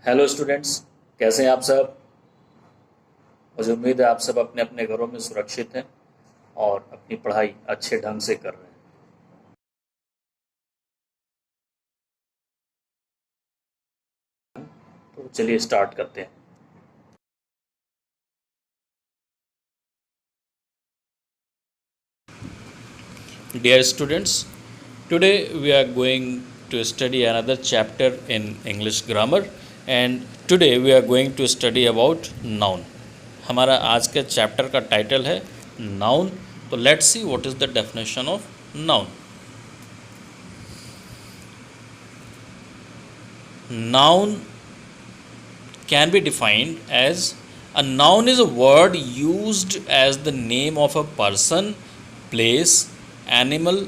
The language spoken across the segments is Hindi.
हेलो स्टूडेंट्स, कैसे हैं आप सब। मुझे उम्मीद है आप सब अपने अपने घरों में सुरक्षित हैं और अपनी पढ़ाई अच्छे ढंग से कर रहे हैं। तो चलिए स्टार्ट करते हैं। Dear students, today we are going to study another chapter in English grammar, and today we are going to study about noun. हमारा आज के चैप्टर का टाइटल है नाउन। तो let's C what is the definition of noun. Noun can be defined as a noun is a word used as the name of a person, place, animal,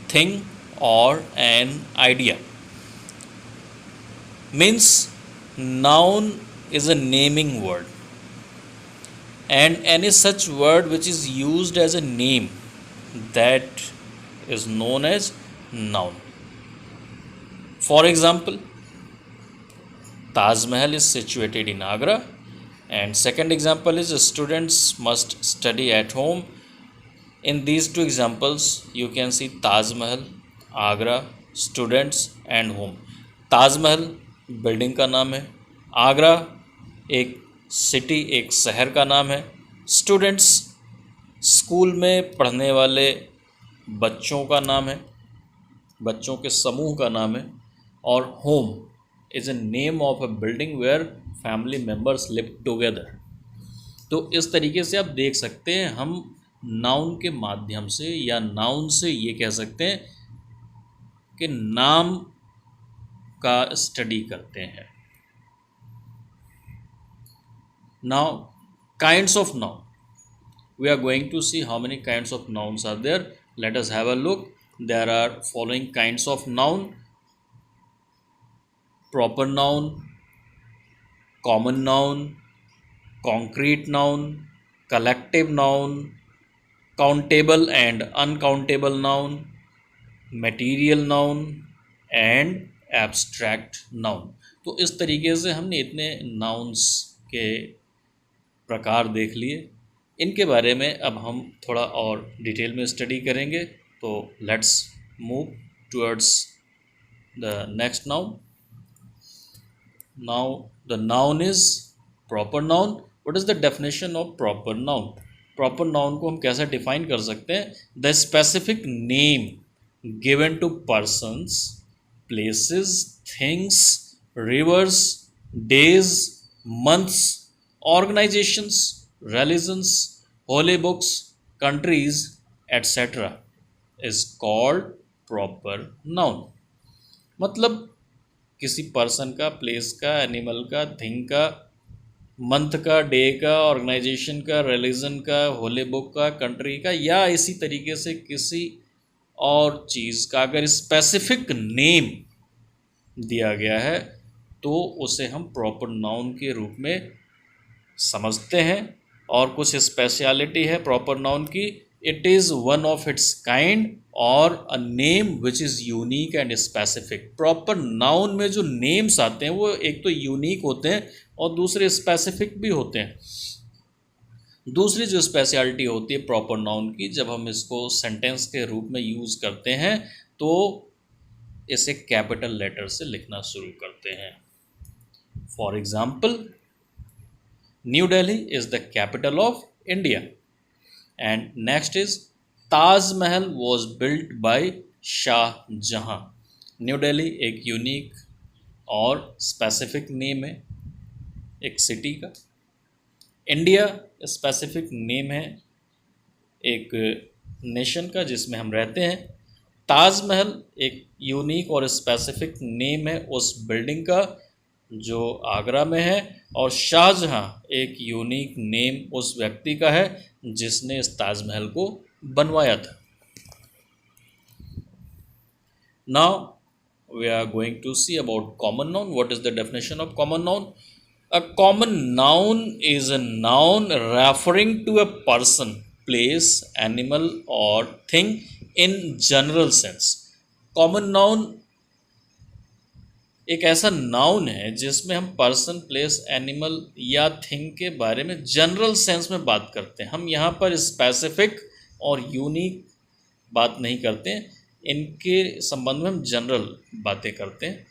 thing, or an idea. Means noun is a naming word, and any such word which is used as a name, that is known as noun. For example, Taj Mahal is situated in Agra, and second example is students must study at home. In these two examples, you can see Taj Mahal, Agra, students and home. Taj Mahal building का नाम है, आगरा एक सिटी, एक शहर का नाम है, स्टूडेंट्स स्कूल में पढ़ने वाले बच्चों का नाम है, बच्चों के समूह का नाम है, और home is a name of a building where family members live together. तो इस तरीके से आप देख सकते हैं हम नाउन के माध्यम से या नाउन से ये कह सकते हैं कि नाम का स्टडी करते हैं। Now kinds of noun, we are going to see how many kinds of nouns are there. Let us have a look. There are following kinds of noun: proper noun, common noun, concrete noun, collective noun, countable and uncountable noun, material noun and abstract noun। तो इस तरीके से हमने इतने नाउन्स के प्रकार देख लिए। इनके बारे में अब हम थोड़ा और डिटेल में स्टडी करेंगे। तो let's move towards the next noun. Now the noun is proper noun. What is the definition of proper noun? Proper noun को हम कैसे डिफाइन कर सकते हैं? The specific name given to persons, places, things, reverse, days, months, organizations, religions, holy books, countries, etc. is called proper noun। मतलब किसी पर्सन का, प्लेस का, एनिमल का, थिंग का, मंथ का, डे का, ऑर्गेनाइजेशन का, रिलीजन का, होली बुक का, कंट्री का, या इसी तरीके से किसी और चीज़ का अगर स्पेसिफिक नेम दिया गया है तो उसे हम प्रॉपर नाउन के रूप में समझते हैं। और कुछ स्पेशलिटी है प्रॉपर नाउन की, it is one of its kind और a name which is unique and specific. Proper noun में जो नेम्स आते हैं वो एक तो यूनिक होते हैं और दूसरे स्पेसिफिक भी होते हैं। दूसरी जो स्पेशलिटी होती है प्रॉपर नाउन की, जब हम इसको सेंटेंस के रूप में यूज़ करते हैं तो इसे कैपिटल लेटर से लिखना शुरू करते हैं। For example, New Delhi is the capital of India. And next is Taj Mahal was built by Shah Jahan। New Delhi एक यूनिक और स्पेसिफिक नेम है एक सिटी का। इंडिया स्पेसिफिक नेम है एक नेशन का जिसमें हम रहते हैं। ताजमहल एक यूनिक और स्पेसिफिक नेम है उस बिल्डिंग का जो आगरा में है, और शाहजहां एक यूनिक नेम उस व्यक्ति का है जिसने इस ताजमहल को बनवाया था। Now we are going to see about common noun. What is the definition of common noun? A common noun is a noun referring to a person, place, animal और thing in general sense. Common noun एक ऐसा नाउन है जिसमें हम पर्सन, प्लेस, एनिमल या थिंग के बारे में जनरल सेंस में बात करते हैं। हम यहाँ पर स्पेसिफिक और यूनिक बात नहीं करते हैं, इनके संबंध में हम जनरल बातें करते हैं।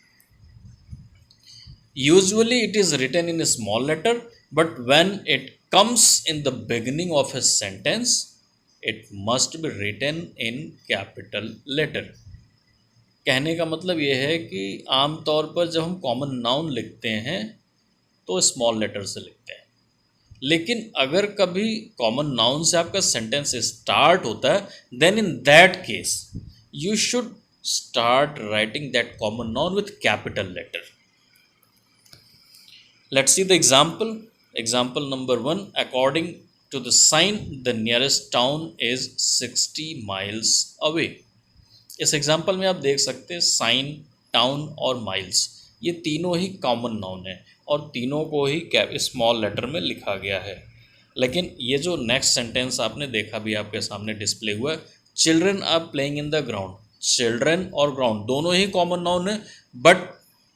Usually it is written in small letter, but when it comes in the beginning of a sentence, it must be written in capital letter. कहने का मतलब ये है कि आमतौर पर जब हम कॉमन नाउन लिखते हैं तो स्मॉल लेटर से लिखते हैं, लेकिन अगर कभी कॉमन नाउन से आपका सेंटेंस स्टार्ट होता है, then in that case you should start writing that common noun with capital letter. Let's see the example. Example number 1. According to the sign, the nearest town is 60 miles away. इस एग्जाम्पल में आप देख सकते हैं साइन, टाउन और माइल्स, ये तीनों ही कॉमन नाउन है और तीनों को ही स्मॉल लेटर में लिखा गया है. लेकिन ये जो नेक्स्ट सेंटेंस आपने देखा भी आपके सामने डिस्प्ले हुआ है, children are playing in the ground. Children और ग्राउंड दोनों ही कॉमन नाउन है, but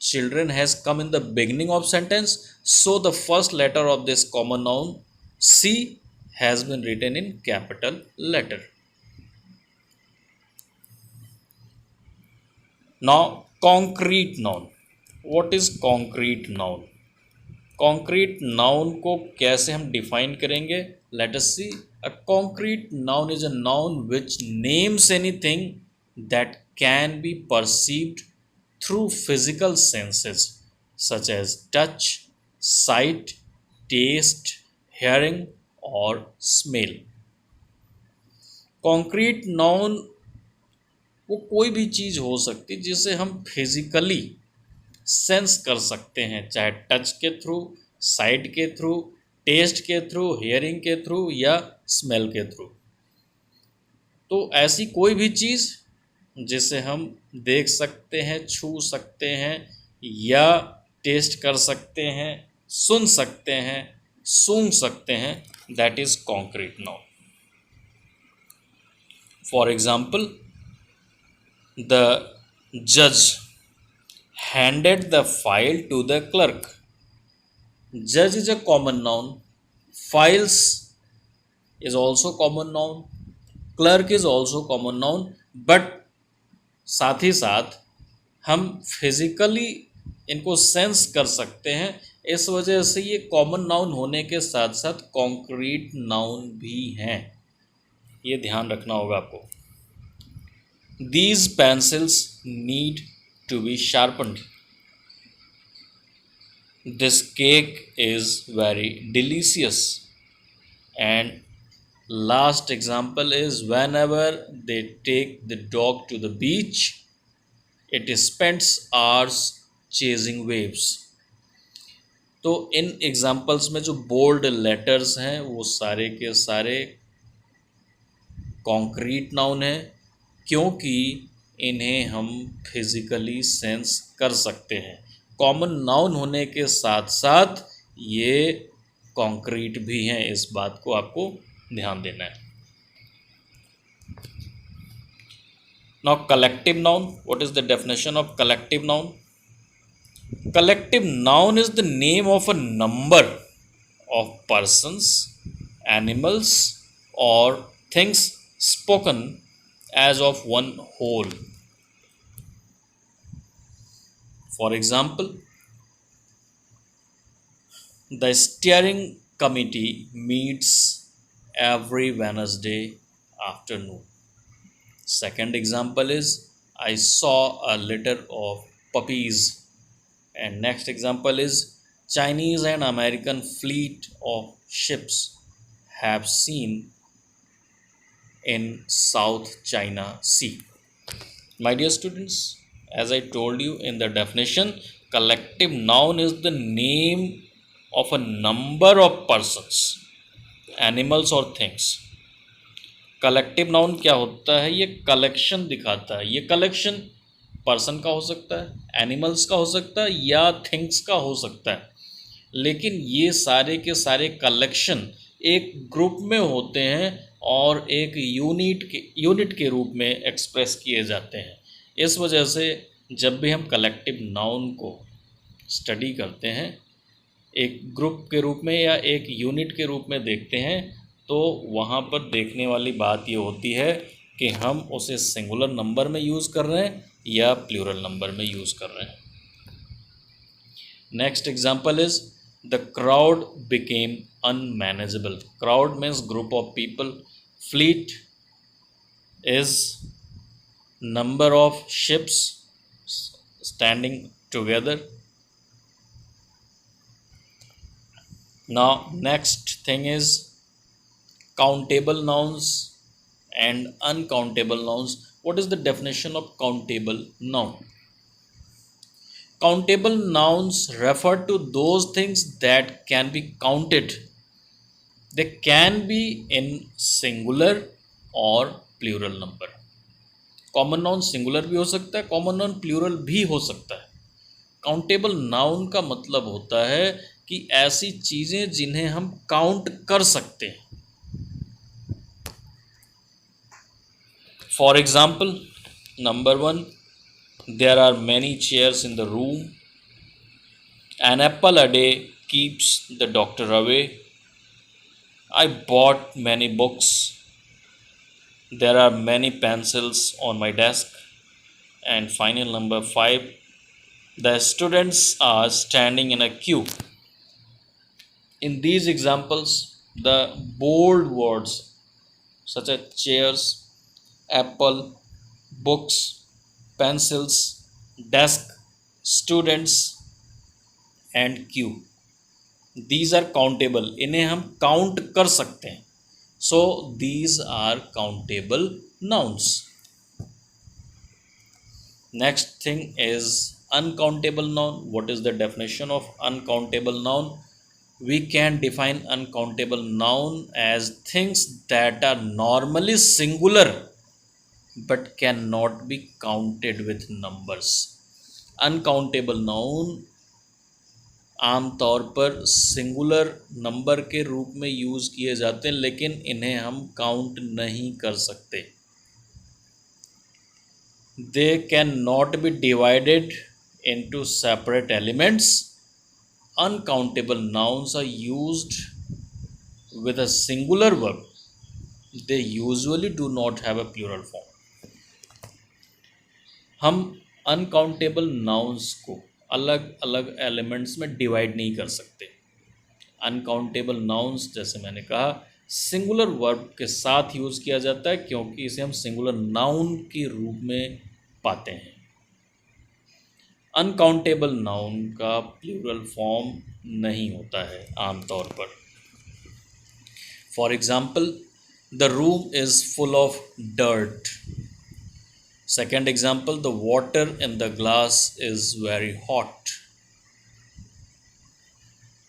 children has come in the beginning of sentence, so the first letter of this common noun C has been written in capital letter. Now concrete noun. What is concrete noun? Concrete noun को कैसे हम define करेंगे? Let us see. A concrete noun is a noun which names anything that can be perceived through physical senses such as touch, sight, taste, hearing or smell. Concrete noun वो कोई भी चीज़ हो सकती जिसे हम फिजिकली सेंस कर सकते हैं, चाहे टच के थ्रू, साइट के थ्रू, टेस्ट के थ्रू, हियरिंग के थ्रू या स्मेल के थ्रू. तो ऐसी कोई भी चीज़ जिसे हम देख सकते हैं, छू सकते हैं या टेस्ट कर सकते हैं, सुन सकते हैं, सूंघ सकते हैं, that is concrete noun. For example, the जज handed the file to the clerk. जज is a common noun, files is also common noun, clerk is also common noun, but साथ ही साथ हम फिज़िकली इनको सेंस कर सकते हैं. इस वजह से ये कॉमन नाउन होने के साथ साथ कॉन्क्रीट नाउन भी हैं. ये ध्यान रखना होगा आपको. These pencils need to be sharpened. This cake is very delicious. And last example is whenever they take the dog to the beach, it spends hours chasing waves. तो इन एग्जाम्पल्स में जो बोल्ड लेटर्स हैं वो सारे के सारे कॉन्क्रीट नाउन है, क्योंकि इन्हें हम फिजिकली सेंस कर सकते हैं. कॉमन नाउन होने के साथ साथ ये कॉन्क्रीट भी हैं, इस बात को आपको ध्यान देना है. Now collective noun. What is the definition of collective noun? Collective noun is the name of a number of persons, animals or things spoken as of one whole. For example, the steering committee meets every Wednesday afternoon. Second example is I saw a litter of puppies. And next example is Chinese and American fleet of ships have seen in South China Sea. My dear students, as I told you in the definition, collective noun is the name of a number of persons, animals or things. Collective noun क्या होता है? ये कलेक्शन दिखाता है. ये कलेक्शन पर्सन का हो सकता है, एनिमल्स का हो सकता है या थिंग्स का हो सकता है, लेकिन ये सारे के सारे कलेक्शन एक ग्रुप में होते हैं और एक यूनिट के रूप में एक्सप्रेस किए जाते हैं. इस वजह से जब भी हम कलेक्टिव नाउन को स्टडी करते हैं, एक ग्रुप के रूप में या एक यूनिट के रूप में देखते हैं, तो वहाँ पर देखने वाली बात ये होती है कि हम उसे सिंगुलर नंबर में यूज़ कर रहे हैं या प्लूरल नंबर में यूज़ कर रहे हैं. Next example is the crowd became unmanageable. Crowd means group of people. Fleet is number of ships standing together. Now next thing is countable nouns and uncountable nouns. What is the definition of countable noun? Countable nouns refer to those things that can be counted. They can be in singular or plural number. Common noun singular भी हो सकता है, कॉमन नाउन प्लूरल भी हो सकता है. काउंटेबल नाउन का मतलब होता है कि ऐसी चीज़ें जिन्हें हम काउंट कर सकते हैं. For example, number 1, there are many chairs in the room. An apple a day keeps the doctor away. I bought many books. There are many pencils on my desk. And final number 5, the students are standing in a queue. In these examples, the bold words such as chairs, apple, books, pencils, desk, students and queue, these are countable. इन्हें हम काउंट कर सकते हैं. So these are countable nouns. Next thing is uncountable noun. What is the definition of uncountable noun? We can define uncountable noun as things that are normally singular but cannot be counted with numbers. Uncountable noun आमतौर पर सिंगुलर नंबर के रूप में यूज़ किए जाते हैं, लेकिन इन्हें हम काउंट नहीं कर सकते. They can not be divided into separate elements. Uncountable nouns are used with a singular verb. They usually do not have a plural form. हम अनकाउंटेबल नाउन्स को अलग अलग एलिमेंट्स में डिवाइड नहीं कर सकते. अनकाउंटेबल नाउन्स, जैसे मैंने कहा, सिंगुलर वर्ब के साथ यूज़ किया जाता है क्योंकि इसे हम सिंगुलर नाउन के रूप में पाते हैं. अनकाउंटेबल नाउन का प्लूरल फॉर्म नहीं होता है आमतौर पर. For example, the room is full of dirt. Second example, the water in the glass is very hot.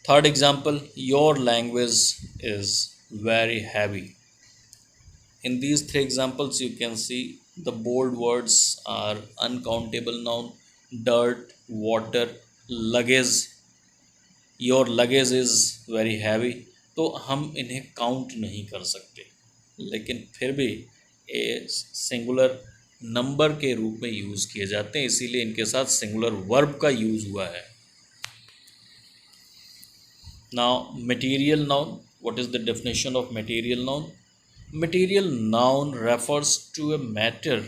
Third example, your language is very heavy. In these 3 examples, you can see the bold words are uncountable noun: dirt, water, luggage. Your luggage is very heavy. तो हम इन्हें काउंट नहीं कर सकते, लेकिन फिर भी सिंगुलर नंबर के रूप में यूज़ किए जाते हैं, इसीलिए इनके साथ सिंगुलर वर्ब का यूज़ हुआ है. Now material noun. What is the definition of material noun? Material noun refers to a matter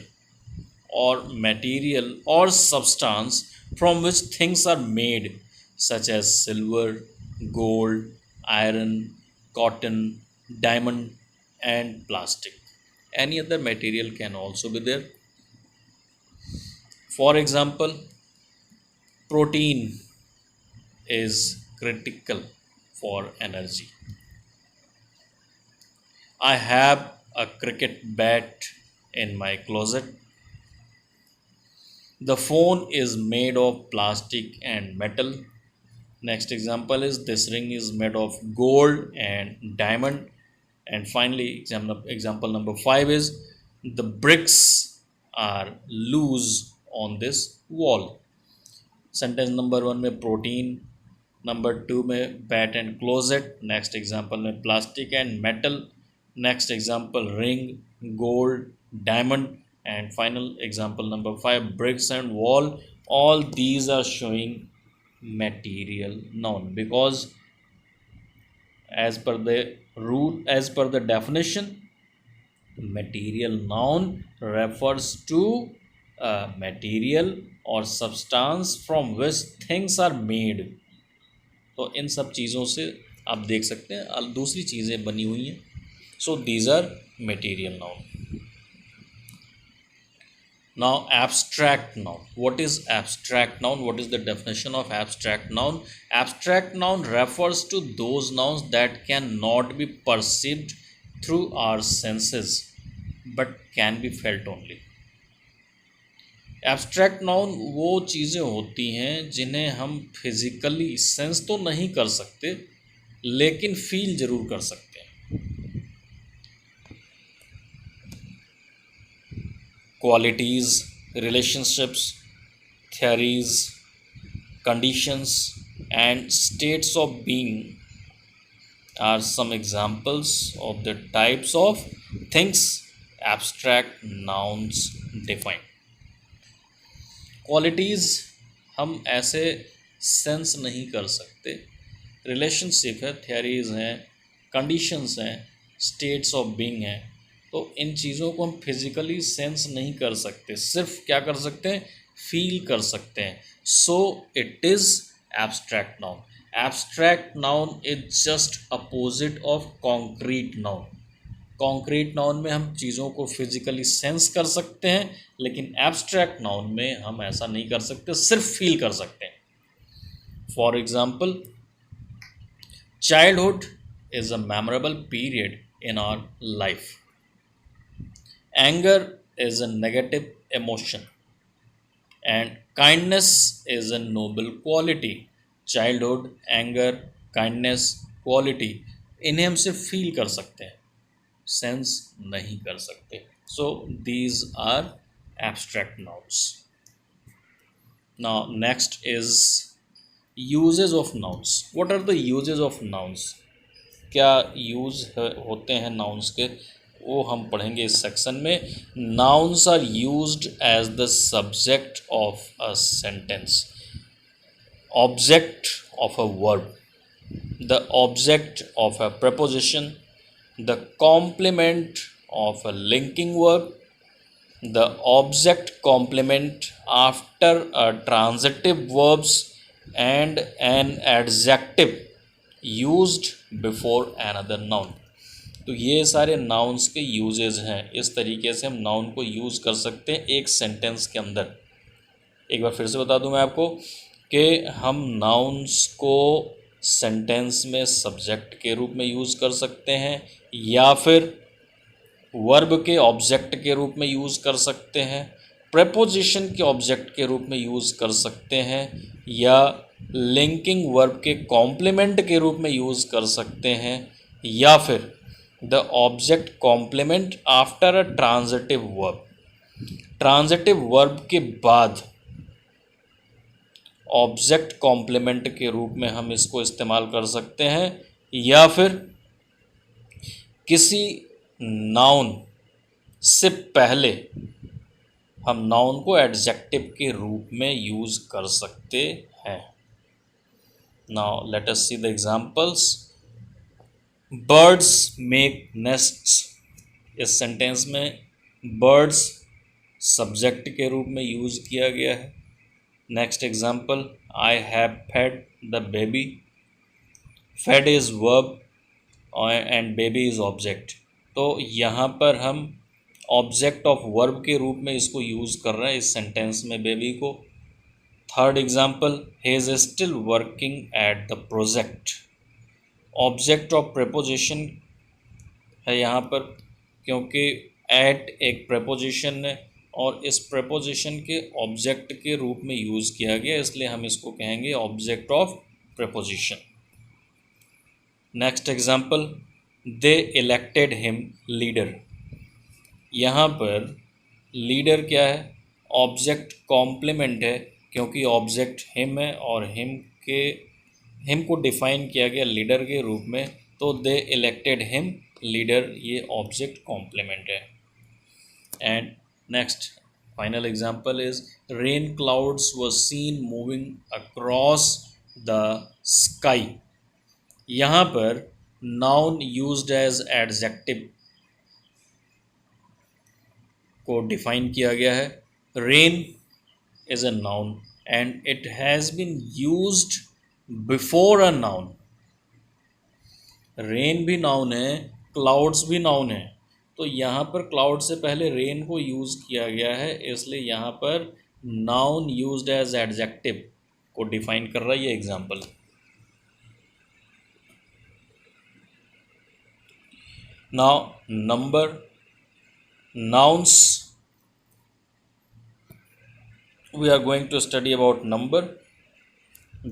और मटेरियल और substance from which things are made, such as silver, gold, iron, cotton, diamond and plastic. Any other material can also be there. For example, protein is critical for energy. I have a cricket bat in my closet. The phone is made of plastic and metal. Next example is this ring is made of gold and diamond. And finally, example number 5 is the bricks are loose on this wall. Sentence number 1 में protein, number 2 में bat and closet, next example में plastic and metal, next example ring, gold, diamond, And final example number 5, bricks and wall, all these are showing material noun, because as per the rule, as per the definition, material noun refers to material or substance from which things are made. तो इन सब चीज़ों से आप देख सकते हैं दूसरी चीज़ें बनी हुई हैं. So these are material noun. Now, abstract noun. What is abstract noun? What is the definition of abstract noun? Abstract noun refers to those nouns that cannot be perceived through our senses but can be felt only. Abstract noun वो चीज़ें होती हैं जिन्हें हम फिजिकली सेंस तो नहीं कर सकते लेकिन फील ज़रूर कर सकते हैं. Qualities, relationships, theories, conditions, and states of being are some examples of the types of things abstract nouns define. Qualities हम ऐसे सेंस नहीं कर सकते, रिलेशनशिप है, थियरीज हैं, कंडीशंस हैं, स्टेट्स ऑफ बीइंग हैं. तो इन चीज़ों को हम फिजिकली सेंस नहीं कर सकते, सिर्फ क्या कर सकते हैं, फील कर सकते हैं. So it is abstract noun. Abstract noun is just opposite of concrete noun. Concrete noun में हम चीज़ों को फिजिकली सेंस कर सकते हैं, लेकिन एब्स्ट्रैक्ट नाउन में हम ऐसा नहीं कर सकते, सिर्फ फील कर सकते हैं. For example, childhood is a memorable period in our life. Anger is a negative emotion and kindness is a noble quality. Childhood, anger, kindness, quality, इन्हें हम सिर्फ फील कर सकते हैं, सेंस नहीं कर सकते. So these are abstract nouns. Now next is uses of nouns. What are the uses of nouns? क्या यूज़ होते हैं नाउन्स के, वो हम पढ़ेंगे इस सेक्शन में. Nouns are used as the subject of a sentence, object of a verb, the object of a preposition, the complement of a linking verb, the object complement after a transitive verbs and an adjective used before another noun. तो ये सारे नाउन्स के यूजेज हैं. इस तरीके से हम नाउन को यूज़ कर सकते हैं एक सेंटेंस के अंदर. एक बार फिर से बता दूं मैं आपको कि हम नाउन्स को सेंटेंस में सब्जेक्ट के रूप में यूज़ कर सकते हैं, या फिर वर्ब के ऑब्जेक्ट के रूप में यूज़ कर सकते हैं, प्रेपोजिशन के ऑब्जेक्ट के रूप में यूज़ कर सकते हैं, या लिंकिंग वर्ब के कॉम्प्लीमेंट के रूप में यूज़ कर सकते हैं, या फिर the object complement after a transitive verb. Transitive verb के बाद ऑब्जेक्ट कॉम्प्लीमेंट के रूप में हम इसको इस्तेमाल कर सकते हैं, या फिर किसी नाउन से पहले हम नाउन को एडजेक्टिव के रूप में यूज़ कर सकते हैं. Now let us see the examples. Birds make nests. इस सेंटेंस में बर्ड्स सब्जेक्ट के रूप में यूज़ किया गया है. Next example, I have fed the baby. Fed is verb and baby is object. तो यहाँ पर हम ऑब्जेक्ट ऑफ वर्ब के रूप में इसको यूज़ कर रहे हैं इस सेंटेंस में बेबी को. Third example, he is still working at the project. Object of preposition है यहाँ पर, क्योंकि एट एक प्रेपोजिशन है और इस प्रेपोजिशन के ऑब्जेक्ट के रूप में यूज़ किया गया, इसलिए हम इसको कहेंगे object of preposition. Next example, they elected him leader. यहाँ पर लीडर क्या है, ऑब्जेक्ट कॉम्प्लीमेंट है, क्योंकि ऑब्जेक्ट हिम है और हिम को डिफाइन किया गया लीडर के रूप में, तो दे इलेक्टेड हिम लीडर, ये ऑब्जेक्ट कॉम्प्लीमेंट है. And next final example is rain clouds were seen moving across the sky. यहाँ पर नाउन यूज्ड एज एडजेक्टिव को डिफाइन किया गया है। Rain is a noun and it has been used before a noun. Rain भी नाउन है, क्लाउड्स भी नाउन है, तो यहाँ पर क्लाउड से पहले रेन को यूज़ किया गया है, इसलिए यहाँ पर नाउन यूज्ड एज एडजेक्टिव को डिफाइन कर रहा है ये example. Now number nouns, we are going to study about number.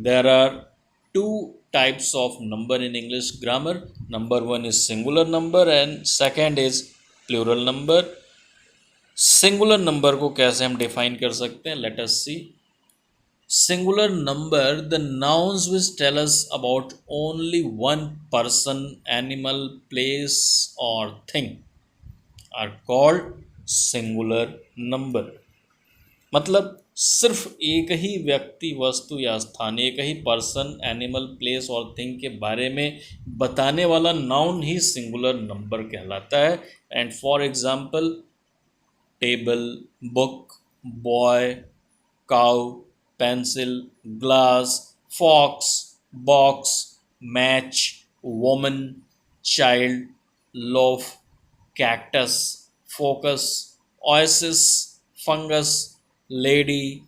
There are two types of number in English grammar. Number one is singular number and second is plural number. Singular number को कैसे हम define कर सकते हैं? Let us see. Singular number, the nouns which tell us about only one person, animal, place or thing are called singular number. मतलब सिर्फ एक ही व्यक्ति, वस्तु या स्थान, एक ही पर्सन, एनिमल, प्लेस और थिंग के बारे में बताने वाला नाउन ही सिंगुलर नंबर कहलाता है। And for example table, book, boy, cow, pencil, glass, fox, box, match, woman, child, loaf, cactus, focus, oasis, fungus, lady,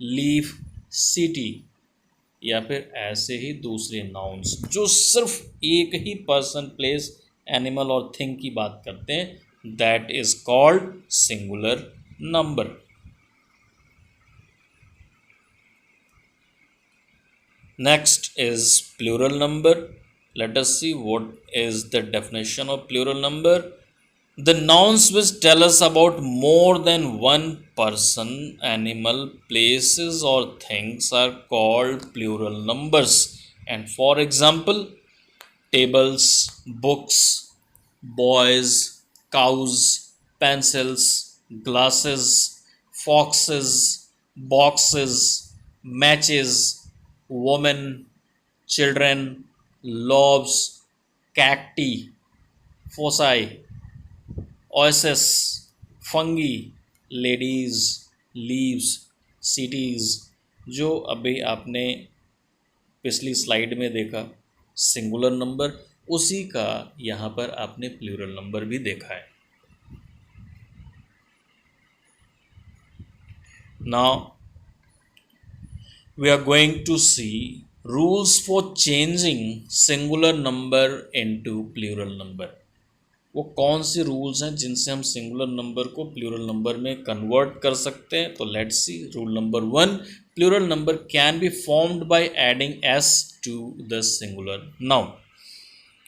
leaf, city, या फिर ऐसे ही दूसरे नाउन्स जो सिर्फ एक ही पर्सन, प्लेस, एनिमल और थिंग की बात करते हैं, that is called singular number. Next is plural number. Let us see what is the definition of plural number. The nouns which tell us about more than one person, animal, places or things are called plural numbers. And for example, tables, books, boys, cows, pencils, glasses, foxes, boxes, matches, women, children, lobes, cacti, foci, oasis, fungi, ladies, leaves, cities, जो अभी आपने पिछली स्लाइड में देखा सिंगुलर नंबर, उसी का यहाँ पर आपने प्लूरल नंबर भी देखा है। Now we are going to see rules for changing singular number into plural number. वो कौन से रूल्स हैं जिनसे हम सिंगुलर नंबर को प्लूरल नंबर में कन्वर्ट कर सकते हैं? तो let's see. Rule number 1, plural number can be formed by adding S to the singular noun.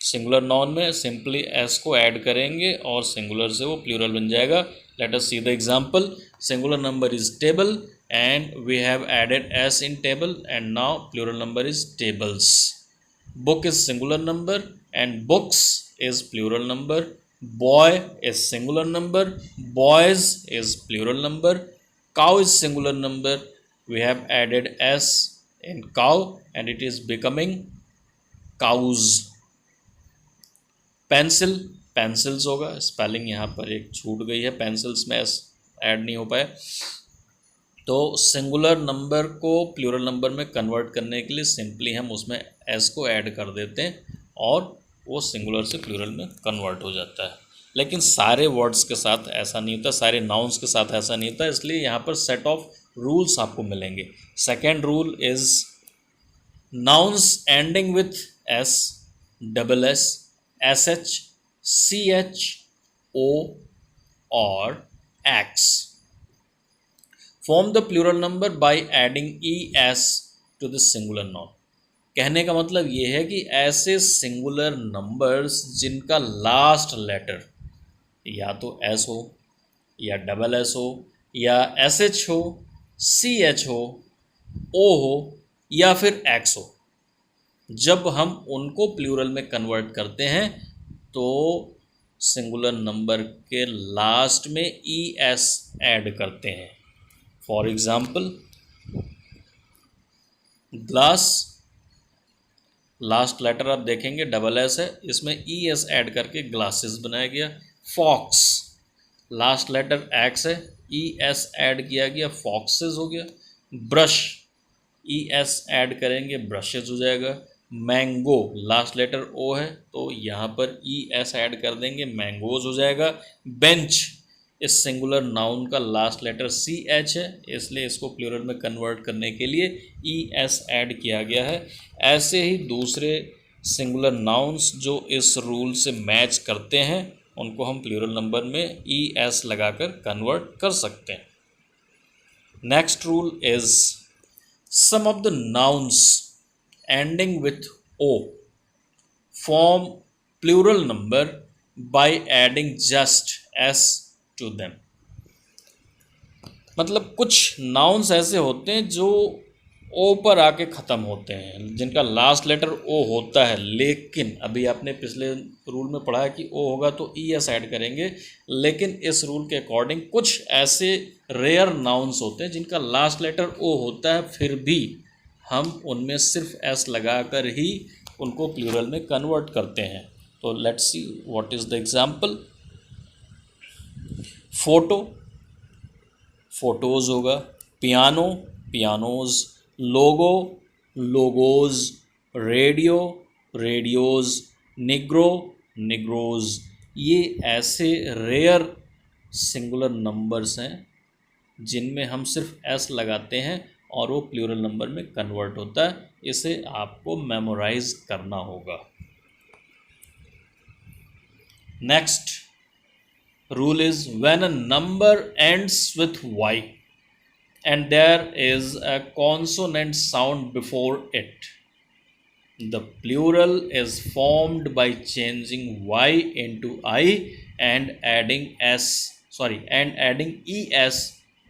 Singular noun में सिंपली एस को ऐड करेंगे और सिंगुलर से वो प्लूरल बन जाएगा। Let us see the example. Singular number is table and we have added S in table and now plural number is tables. Book is singular number and books is plural number. Boy is singular number. Boys is plural number. Cow is singular number. We have added s in cow and it is becoming cows. Pencil, pencils होगा। स्पेलिंग यहाँ पर एक छूट गई है, पेंसिल्स में एस ऐड नहीं हो पाया। तो सिंगुलर नंबर को प्लूरल नंबर में कन्वर्ट करने के लिए सिंपली हम उसमें एस को ऐड कर देते हैं और वो सिंगुलर से प्लूरल में कन्वर्ट हो जाता है। लेकिन सारे वर्ड्स के साथ ऐसा नहीं होता, सारे नाउन्स के साथ ऐसा नहीं होता, इसलिए यहाँ पर सेट ऑफ रूल्स आपको मिलेंगे। Second rule is nouns ending with S, double S, S H, C H, O और X form the plural number by adding E S to the singular noun. कहने का मतलब ये है कि ऐसे सिंगुलर नंबर्स जिनका लास्ट लेटर या तो एस हो या डबल एस हो या एस एच हो, सी एच हो, ओ हो या फिर एक्स हो, जब हम उनको प्लूरल में कन्वर्ट करते हैं तो सिंगुलर नंबर के लास्ट में ई एस ऐड करते हैं। For example glass, last letter आप देखेंगे डबल एस है, इसमें ई एस ऐड करके ग्लासेस बनाया गया। फॉक्स, लास्ट लेटर एक्स है, ई एस ऐड किया गया, फॉक्सेस हो गया। ब्रश, ई एस ऐड करेंगे, ब्रशेज हो जाएगा। मैंगो, लास्ट लेटर ओ है तो यहाँ पर ई एस ऐड कर देंगे, मैंगोज हो जाएगा। बेंच, इस सिंगुलर नाउन का लास्ट लेटर सी एच है, इसलिए इसको प्लूरल में कन्वर्ट करने के लिए ई एस ऐड किया गया है। ऐसे ही दूसरे सिंगुलर नाउन्स जो इस रूल से मैच करते हैं उनको हम प्लूरल नंबर में ई एस लगाकर कन्वर्ट कर सकते हैं। Next rule is some of the nouns ending with o form plural number by adding just s to them। मतलब कुछ नाउन्स ऐसे होते हैं जो ओ पर आके ख़त्म होते हैं, जिनका लास्ट लेटर ओ होता है, लेकिन अभी आपने पिछले रूल में पढ़ा है कि ओ होगा तो ई एस ऐड करेंगे, लेकिन इस रूल के अकॉर्डिंग कुछ ऐसे रेयर नाउन्स होते हैं जिनका लास्ट लेटर ओ होता है, फिर भी हम उनमें सिर्फ एस लगाकर ही उनको प्लूरल में कन्वर्ट करते हैं। तो let's see what is the example. Photo, photos होगा। पियानो, पियानोज़। लोगो, लोगोज़। Radio, radios. निग्रो, निग्रोज़। ये ऐसे रेयर सिंगुलर नंबर्स हैं जिनमें हम सिर्फ एस लगाते हैं और वो प्लूरल नंबर में कन्वर्ट होता है। इसे आपको मेमोराइज करना होगा। Next rule is when a number ends with Y and there is a consonant sound before it, the plural is formed by changing y into I and adding es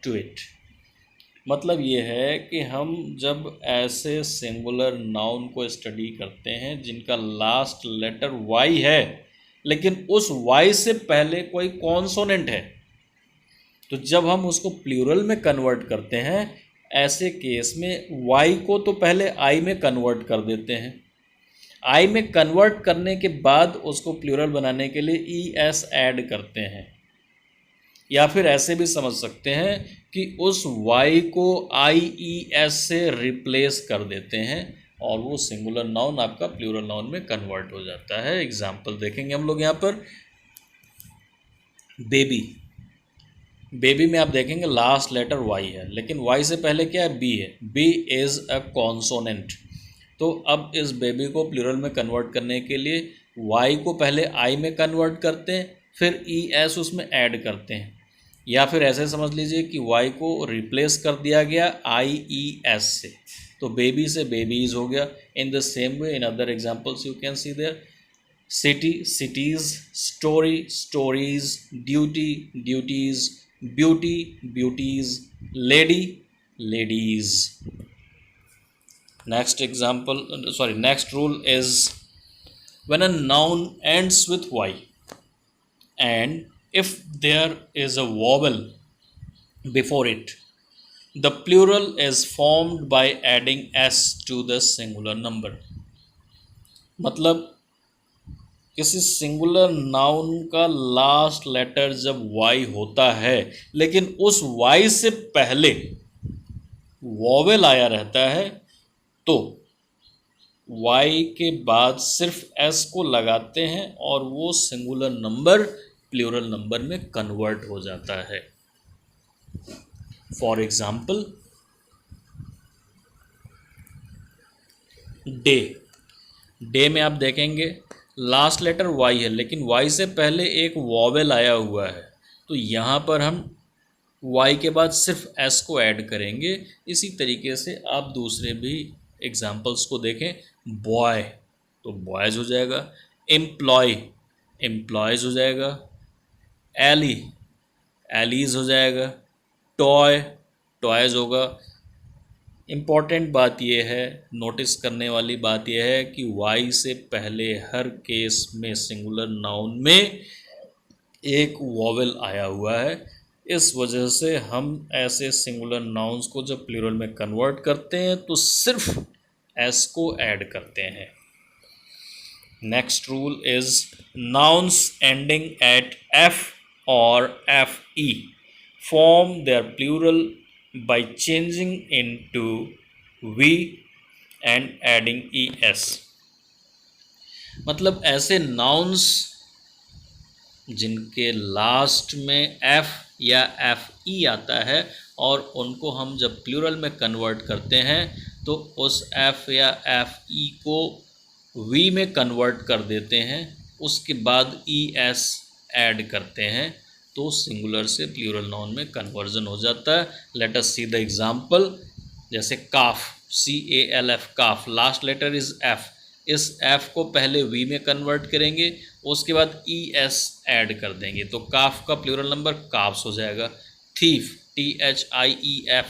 to it। मतलब ये है कि हम जब ऐसे सिंगुलर नाउन को स्टडी करते हैं जिनका लास्ट लेटर y है लेकिन उस y से पहले कोई कॉन्सोनेंट है, तो जब हम उसको प्लूरल में कन्वर्ट करते हैं ऐसे केस में y को तो पहले I में कन्वर्ट कर देते हैं, I में कन्वर्ट करने के बाद उसको प्लूरल बनाने के लिए ई एस ऐड करते हैं, या फिर ऐसे भी समझ सकते हैं कि उस y को आई ई एस से रिप्लेस कर देते हैं और वो सिंगुलर नाउन आपका प्लूरल नाउन में कन्वर्ट हो जाता है। एग्जाम्पल देखेंगे हम लोग यहाँ पर। बेबी, बेबी में आप देखेंगे लास्ट लेटर वाई है लेकिन वाई से पहले क्या है, बी है। बी इज़ अ कॉन्सोनेंट, तो अब इस बेबी को प्लूरल में कन्वर्ट करने के लिए वाई को पहले आई में कन्वर्ट करते हैं फिर ई एस उसमें ऐड करते हैं, या फिर ऐसे समझ लीजिए कि वाई को रिप्लेस कर दिया गया आई ई एस से, तो बेबी से बेबीज़ हो गया। In the same way in other examples you can see there. City, cities. Story, stories. Duty, duties. beauty, beauties। lady, ladies। next rule is when a noun ends with y and if there is a vowel before it, the plural is formed by adding s to the singular number। मतलब किसी सिंगुलर नाउन का लास्ट लेटर जब वाई होता है लेकिन उस वाई से पहले वॉवेल आया रहता है तो वाई के बाद सिर्फ एस को लगाते हैं और वो सिंगुलर नंबर प्लूरल नंबर में कन्वर्ट हो जाता है। फॉर एग्जाम्पल डे, डे में आप देखेंगे लास्ट लेटर वाई है लेकिन वाई से पहले एक वॉवेल आया हुआ है, तो यहाँ पर हम वाई के बाद सिर्फ एस को ऐड करेंगे। इसी तरीके से आप दूसरे भी एग्जाम्पल्स को देखें। बॉय तो बॉयज़ हो जाएगा, एम्प्लॉय एम्प्लॉयज़ हो जाएगा, एली एलीज़ हो जाएगा, टॉय टॉयज़ होगा। इम्पॉर्टेंट बात यह है, नोटिस करने वाली बात यह है कि वाई से पहले हर केस में सिंगुलर नाउन में एक वॉवेल आया हुआ है, इस वजह से हम ऐसे सिंगुलर नाउन्स को जब प्लूरल में कन्वर्ट करते हैं तो सिर्फ एस को ऐड करते हैं। Next rule is nouns ending at f or fe form their plural by changing into v and adding es। मतलब ऐसे nouns जिनके लास्ट में एफ या एफ ई आता है और उनको हम जब प्लूरल में कन्वर्ट करते हैं तो उस एफ या एफ ई को वी में कन्वर्ट कर देते हैं, उसके बाद ई एस ऐड करते हैं तो सिंगुलर से प्लूरल नाउन में कन्वर्जन हो जाता है। Let us see the example. जैसे calf, C A L F, calf, last letter is F, इस एफ को पहले वी में कन्वर्ट करेंगे, उसके बाद ई एस ऐड कर देंगे तो काफ का प्लूरल नंबर काफ्स हो जाएगा। Thief, T H I E F,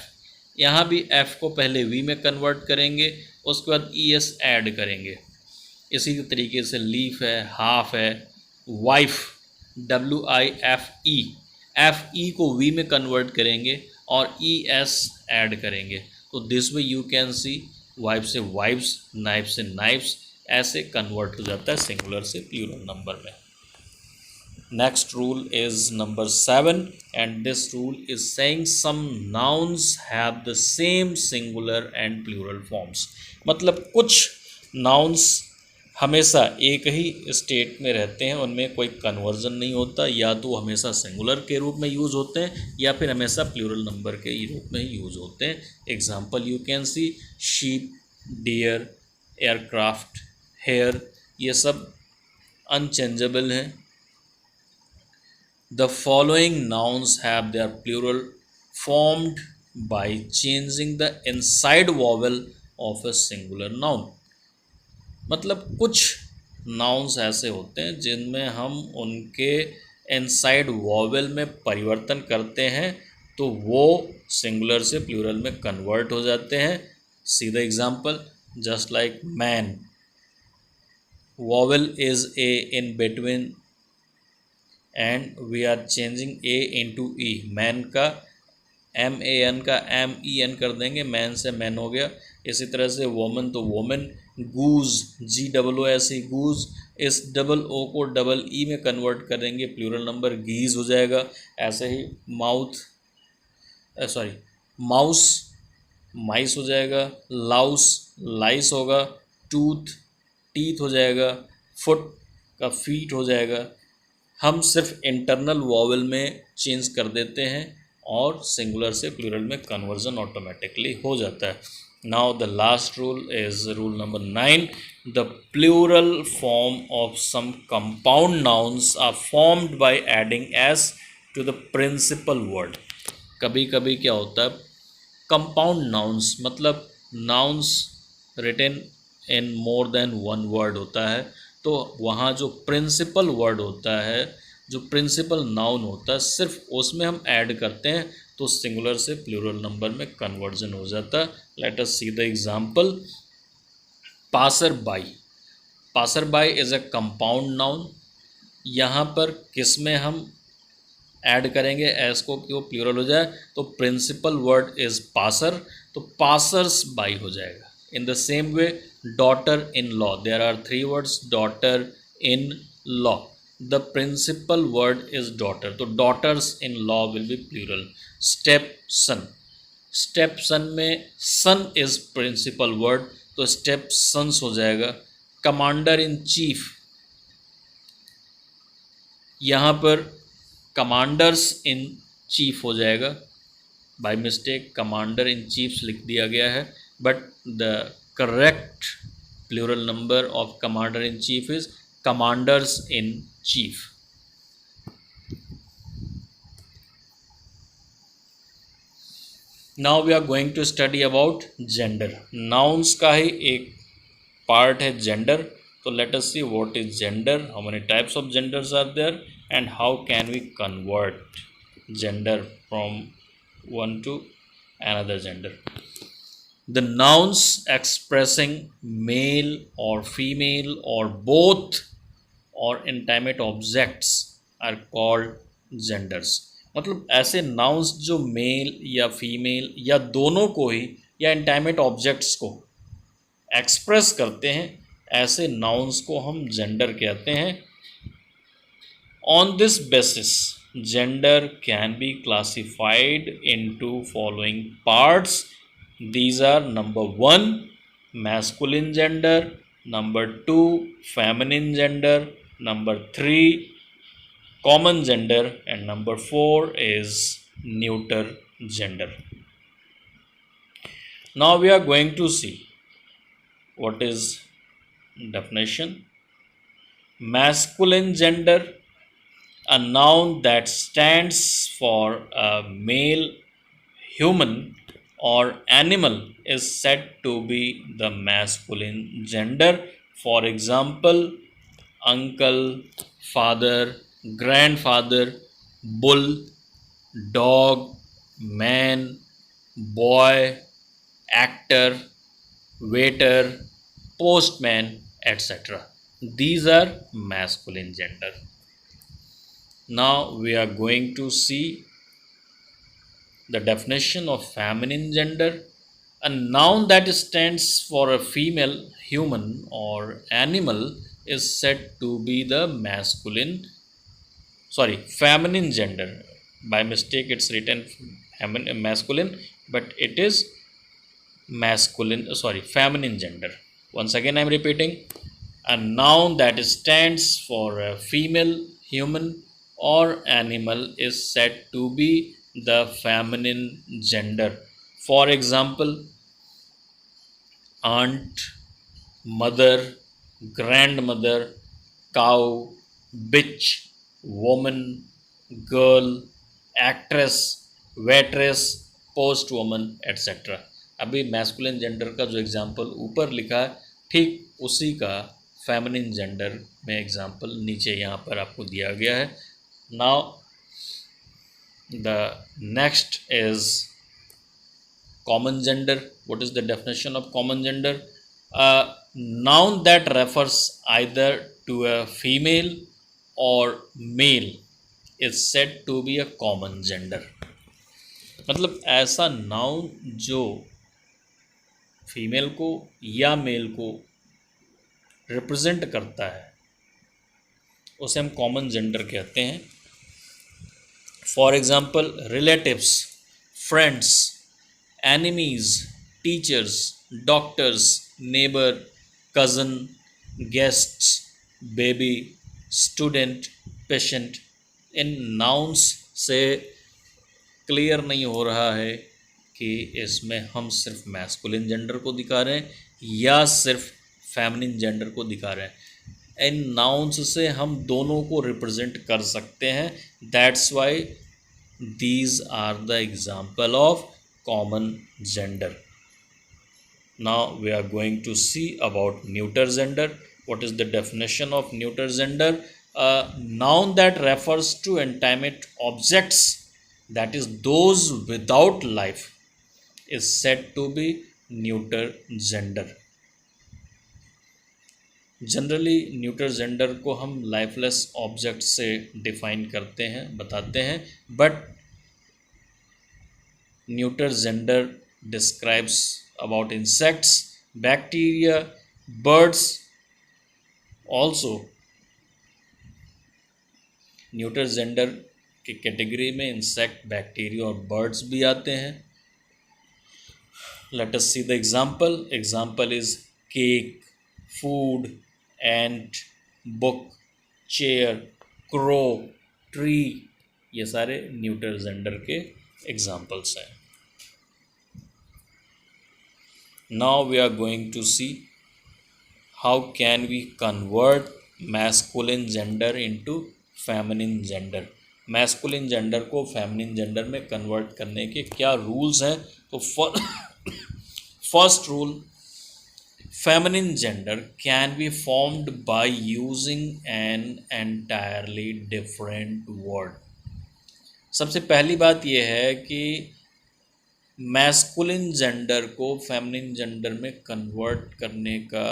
यहाँ भी एफ को पहले वी में कन्वर्ट करेंगे, उसके बाद ई एस ऐड करेंगे। इसी तरीके से लीफ है, हाफ है, wife, W I F E को वी में कन्वर्ट करेंगे और ई एस ऐड करेंगे तो this way you can see wife से वाइफ्स, नाइफ से नाइफ्स, ऐसे कन्वर्ट हो जाता है सिंगुलर से प्लूरल नंबर में। Next rule is number 7 and this rule is saying some nouns have the same singular and plural forms. मतलब कुछ नाउन्स हमेशा एक ही स्टेट में रहते हैं, उनमें कोई कन्वर्जन नहीं होता, या तो हमेशा सिंगुलर के रूप में यूज़ होते हैं या फिर हमेशा प्लूरल नंबर के रूप में यूज़ होते हैं। Example you can see sheep, deer, aircraft, hair, ये सब अनचेंजेबल हैं। The following nouns have their plural formed by changing the inside vowel of a singular noun. मतलब कुछ नाउन्स ऐसे होते हैं जिनमें हम उनके इनसाइड वॉवेल में परिवर्तन करते हैं तो वो सिंगुलर से प्लूरल में कन्वर्ट हो जाते हैं। See the example, just like man, vowel is A in between and we are changing A into E. Man का एम ए एन का एम ई एन कर देंगे, मैन से मैन हो गया। इसी तरह से वोमन तो वोमेन, गूज, जी डबल ओ एस ई, गूज, इस डबल ओ को डबल ई में कन्वर्ट करेंगे, प्लूरल नंबर गीज हो जाएगा। ऐसे ही माउथ, सॉरी माउस, माइस हो जाएगा। लाउस, लाइस होगा। टूथ, टीथ हो जाएगा। फुट का फीट हो जाएगा। हम सिर्फ इंटरनल वॉवेल में चेंज कर देते हैं और सिंगुलर से प्लूरल में कन्वर्जन ऑटोमेटिकली हो जाता है। Now the last rule is rule number 9। The plural form of some compound nouns are formed by adding S to the principal word. कभी कभी क्या होता है, कंपाउंड नाउन्स मतलब nouns written in more than one word होता है, तो वहाँ जो प्रिंसिपल वर्ड होता है, जो प्रिंसिपल नाउन होता है, सिर्फ उसमें हम ऐड करते हैं तो सिंगुलर से प्लूरल नंबर में कन्वर्जन हो जाता है। Let us see the example. Passer by, passer by is a compound noun. यहाँ पर किस में हम ऐड करेंगे एस को कि वो प्लूरल हो जाए, तो प्रिंसिपल वर्ड इज़ पासर, तो पासर्स बाई हो जाएगा। In the same way, daughter-in-law, there are 3 words, daughter-in-law. The principal word is daughter, so daughters-in-law will be plural. Step-son, step-son में son is principal word, तो step-sons हो जाएगा। Commander-in-chief, यहाँ पर commanders-in-chief हो जाएगा। By mistake commander in chiefs लिख दिया गया है, but the correct plural number of commander in chief is commanders in chief. Now we are going to study about gender. Nouns का ही एक पार्ट है जेंडर, तो let us see what is gender, how many types of genders are there and how can we convert gender from one to another gender. The nouns expressing male or female or both or inanimate objects are called genders. मतलब ऐसे नाउन्स जो मेल या फीमेल या दोनों को ही या इंटाइमेट ऑब्जेक्ट्स को एक्सप्रेस करते हैं, ऐसे नाउन्स को हम जेंडर कहते हैं। On this basis, gender can be classified into following parts. These are number 1, masculine gender, number 2, feminine gender, number 3, common gender, and number 4 is neuter gender. Now we are going to see what is definition. Masculine gender, a noun that stands for a male human or animal, is said to be the masculine gender. For example, uncle, father, grandfather, bull, dog, man, boy, actor, waiter, postman, etc. These are masculine gender. Now we are going to see the definition of feminine gender. A noun that stands for a female human or animal is said to be the feminine gender. By mistake it's written masculine, but it is feminine gender. Once again I'm repeating, a noun that stands for a female human or animal is said to be the feminine gender. For example, aunt, mother, grandmother, cow, bitch, woman, girl, actress, waitress, postwoman, etc. अभी मैस्कुलिन जेंडर का जो एग्जाम्पल ऊपर लिखा है, ठीक उसी का फेमिनिन जेंडर में एग्जाम्पल नीचे यहाँ पर आपको दिया गया है. Now the next is common gender. What is the definition of common gender? A noun that refers either to a female or male is said to be a common gender. मतलब ऐसा नाउन जो फीमेल को या मेल को रिप्रेजेंट करता है उसे हम कॉमन जेंडर कहते हैं. For example, relatives, friends, enemies, teachers, doctors, neighbour, cousin, guests, baby, student, patient. In nouns से क्लियर नहीं हो रहा है कि इसमें हम सिर्फ मैस्कुलिन जेंडर को दिखा रहे हैं या सिर्फ फेमिनिन जेंडर को दिखा रहे हैं. इन नाउन्स से हम दोनों को रिप्रेजेंट कर सकते हैं. That's why these are the example of common gender. Now we are going to see about neuter gender. What is the definition of neuter gender? A noun that refers to inanimate objects, that is those without life, is said to be neuter gender. Generally neuter gender को हम लाइफलेस ऑब्जेक्ट से डिफाइन करते हैं, बताते हैं, but neuter gender describes about insects, bacteria, birds. Also neuter gender की कैटेगरी में इंसेक्ट, बैक्टीरिया और बर्ड्स भी आते हैं. Let us see the example. Example is cake, food, ant, book, chair, crow, tree. ये सारे न्यूटर जेंडर के एग्जाम्पल्स हैं. Now we are going to see how can we convert masculine gender into feminine gender. Masculine gender को फेमिनिन जेंडर में कन्वर्ट करने के क्या रूल्स हैं? तो first rule, feminine gender can be formed by using an entirely different word. सबसे पहली बात यह है कि मैस्कुलिन जेंडर को फेमिनिन जेंडर में कन्वर्ट करने का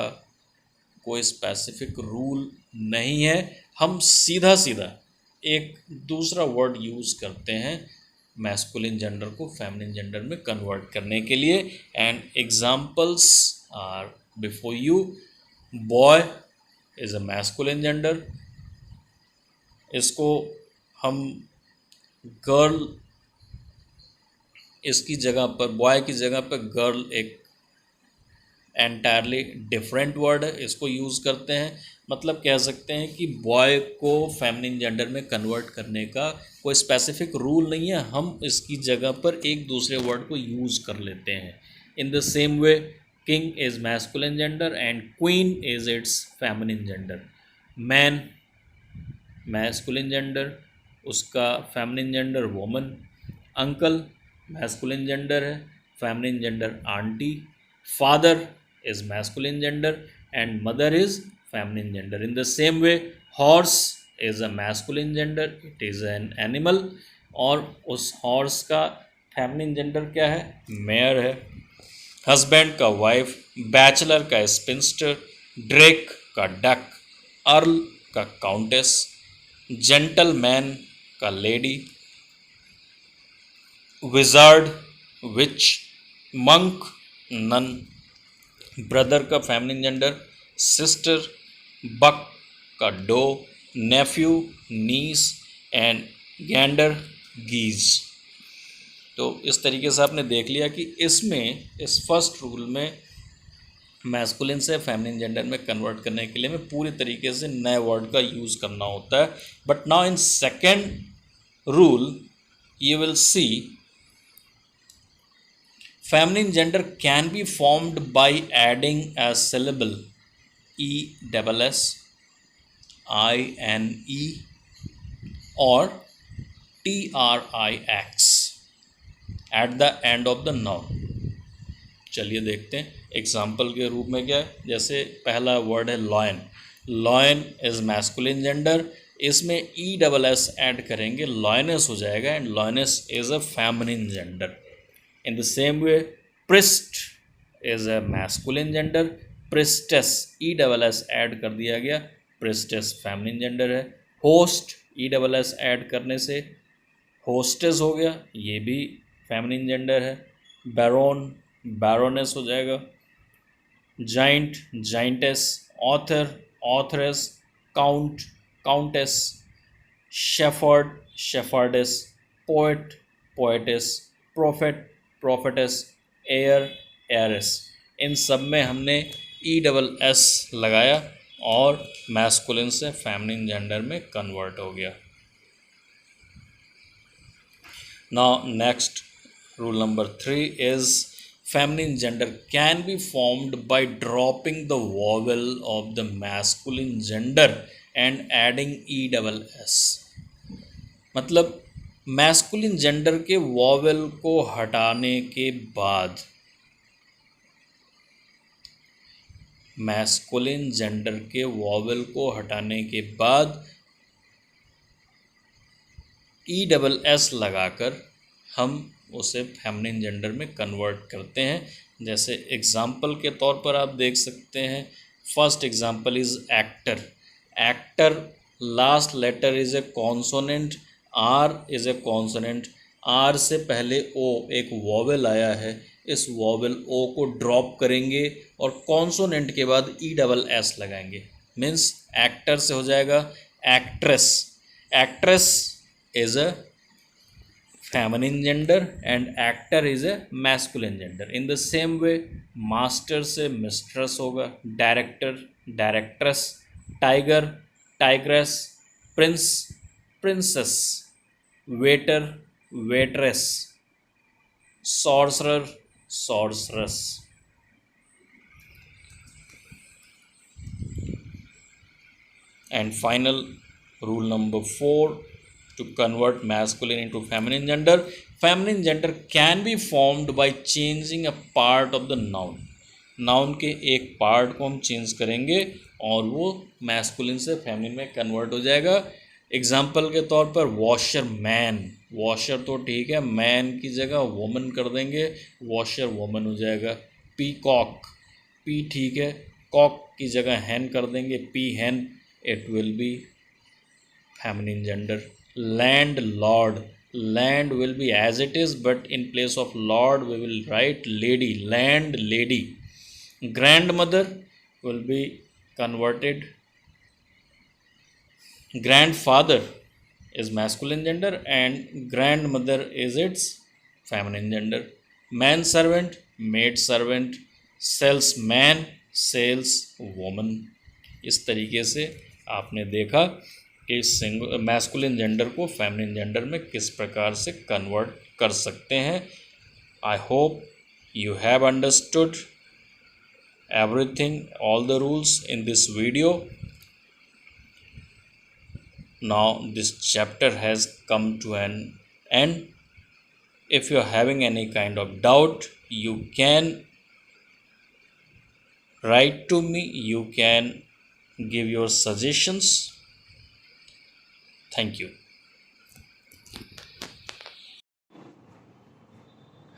कोई स्पेसिफिक रूल नहीं है. हम सीधा एक दूसरा वर्ड यूज़ करते हैं मैस्कुलिन जेंडर को फेमिनिन जेंडर में कन्वर्ट करने के लिए, and examples are before you. Boy is a masculine gender, इसको हम गर्ल, इसकी जगह पर बॉय की जगह पर गर्ल एक एंटायरली डिफरेंट वर्ड है, इसको यूज़ करते हैं। मतलब कह सकते हैं कि बॉय को फेमिनिन जेंडर में कन्वर्ट करने का कोई स्पेसिफिक रूल नहीं है, हम इसकी जगह पर एक दूसरे वर्ड को यूज़ कर लेते हैं। In the same way king is masculine gender and queen is its feminine gender. Man masculine gender, उसका feminine gender woman. Uncle masculine gender है, feminine gender aunty. Father is masculine gender and mother is feminine gender. In the same way, horse is a masculine gender, it is an animal, और उस हॉर्स का फेमिनिन जेंडर क्या है? मेयर है। हस्बैंड का वाइफ, बैचलर का स्पिंस्टर, ड्रेक का डक, अर्ल का काउंटेस, जेंटलमैन का lady, wizard witch, monk nun. Brother का फेमिनिन जेंडर सिस्टर, बक का doe, nephew niece and gander geese. तो इस तरीके से आपने देख लिया कि इसमें इस फर्स्ट रूल में मैस्कुलिन से फेमिनिन जेंडर में कन्वर्ट करने के लिए हमें पूरी तरीके से नए वर्ड का यूज़ करना होता है। But now in second rule you will see feminine gender can be formed by adding a syllable ESS, INE or TRIX at the end of the noun। चलिए देखते हैं एग्जाम्पल के रूप में क्या है। जैसे पहला वर्ड है lion, lion is masculine gender, इसमें ESS ऐड करेंगे, लॉयनेस हो जाएगा and lioness is a feminine gender. In the same way, priest is a masculine gender, priestess ESS add कर दिया गया, priestess feminine gender है। host ESS ऐड करने से hostess हो गया, ये भी feminine gender है। baron baroness हो जाएगा। giant giantess, author authoress, count countess, shepherd shepherdess, poet poetess, prophet prophetess, heir heiress। इन सब में हमने ESS लगाया और मैस्कुलिन से फेमिनिन जेंडर में कन्वर्ट हो गया। Now next rule number 3 is feminine gender can be formed by dropping the vowel of the masculine gender and adding ESS। मतलब मैस्कुलिन जेंडर के वॉवेल को हटाने के बाद, मैस्कुलिन जेंडर के वॉवेल को हटाने के बाद ESS लगाकर हम उसे फेमिनिन जेंडर में कन्वर्ट करते हैं। जैसे एग्जाम्पल के तौर पर आप देख सकते हैं, first example is actor, actor last letter is a consonant, R is a consonant, R से पहले ओ एक वॉवेल आया है, इस वॉवेल ओ को ड्रॉप करेंगे और कॉन्सोनेंट के बाद ESS लगाएंगे, मीन्स एक्टर से हो जाएगा actress. Actress is a feminine gender and actor is a masculine gender। in the same way master से mistress होगा, director directress, tiger tigress, prince princess, waiter waitress, sorcerer sorceress। and final rule number 4, to convert masculine into feminine gender, feminine gender can be formed by changing a part of the noun। Noun के एक पार्ट को हम चेंज करेंगे और वो मैस्कुलिन से फेमिनिन में कन्वर्ट हो जाएगा। एग्जाम्पल के तौर पर वॉशर मैन, वॉशर तो ठीक है, मैन की जगह वोमन कर देंगे, वॉशर वोमन हो जाएगा। पीकॉक, पी ठीक है, कॉक की जगह हैन कर देंगे, peahen, it will be feminine gender. Landlord, land will be as it is, but in place of lord we will write lady, land lady. Grandmother will be converted. Grandfather is masculine gender and grandmother is its feminine gender. Manservant, maidservant, salesman, saleswoman. इस तरीके से आपने देखा कि मैस्कुलिन जेंडर को फेमिनिन जेंडर में किस प्रकार से कन्वर्ट कर सकते हैं. I hope you have understood everything, all the rules in this video. Now this chapter has come to an end. If you are having any kind of doubt, you can write to me, you can give your suggestions. Thank you.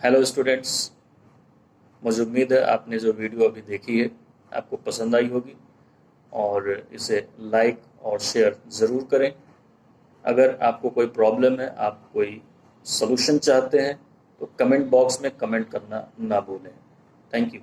Hello students, मुझे उम्मीद है आपने जो वीडियो अभी देखी है आपको पसंद आई होगी और इसे लाइक और शेयर ज़रूर करें. अगर आपको कोई प्रॉब्लम है, आप कोई सलूशन चाहते हैं तो कमेंट बॉक्स में कमेंट करना ना भूलें. Thank you.